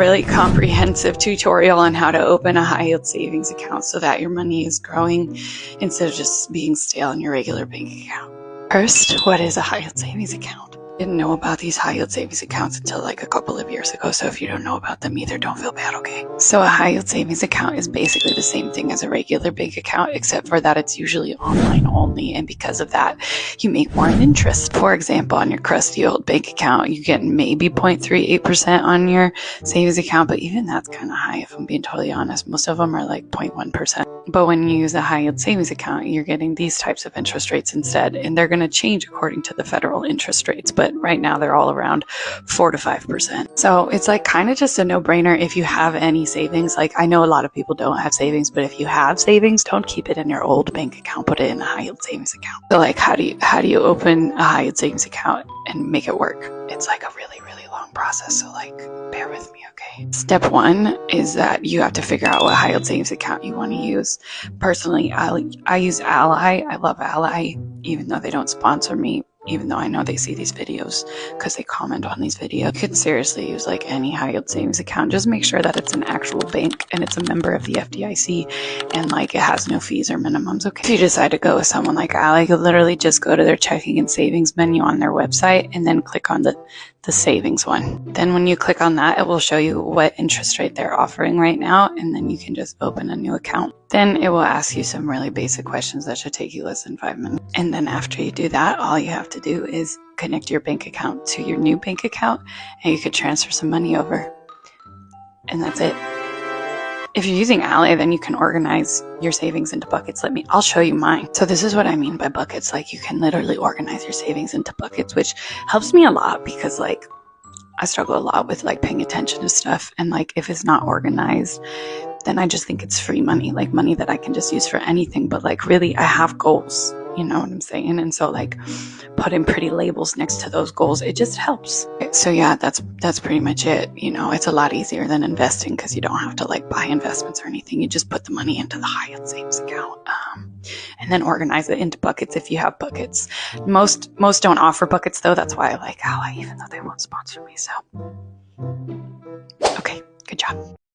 really comprehensive tutorial on how to open a high yield savings account so that your money is growing instead of just being stale in your regular bank account. First, what is a high yield savings account? Didn't know about these high yield savings accounts until like a couple of years ago, so if you don't know about them either, don't feel bad, okay? So a high yield savings account is basically the same thing as a regular bank account, except for that it's usually online only, and because of that you make more in interest. For example, on your crusty old bank account you get maybe 0.38% on your savings account, but even that's kind of high if I'm being totally honest. Most of them are like 0.1%. But when you use a high yield savings account, you're getting these types of interest rates instead, and they're going to change according to the federal interest rates, but right now they're all around 4 to 5%. So it's like kind of just a no-brainer if you have any savings. Like, I know a lot of people don't have savings, but if you have savings, don't keep it in your old bank account, put it in a high yield savings account. So like, how do you open a high yield savings account and make it work? It's like a really long process, so like bear with me, okay? Step one is that you have to figure out what high yield savings account you want to use. Personally, I use Ally. I love Ally, even though they don't sponsor me, even though I know they see these videos because they comment on these videos. You could seriously use like any high yield savings account. Just make sure that it's an actual bank and it's a member of the FDIC and like it has no fees or minimums, okay? If you decide to go with someone like Ally, you literally just go to their checking and savings menu on their website and then click on the savings one. Then when you click on that, it will show you what interest rate they're offering right now, and then you can just open a new account. Then it will ask you some really basic questions that should take you less than 5 minutes. And then after you do that, all you have to do is connect your bank account to your new bank account and you could transfer some money over. And that's it. If you're using Ally, then you can organize your savings into buckets. I'll show you mine. So this is what I mean by buckets. Like, you can literally organize your savings into buckets, which helps me a lot because like I struggle a lot with like paying attention to stuff. And like, if it's not organized, then I just think it's free money, like money that I can just use for anything. But like, really, I have goals, you know what I'm saying? And so like putting pretty labels next to those goals, it just helps. So yeah, that's pretty much it. You know, it's a lot easier than investing because you don't have to like buy investments or anything. You just put the money into the high yield savings account, and then organize it into buckets if you have buckets. Most don't offer buckets though. That's why I like Ally, even though they won't sponsor me. So okay, good job.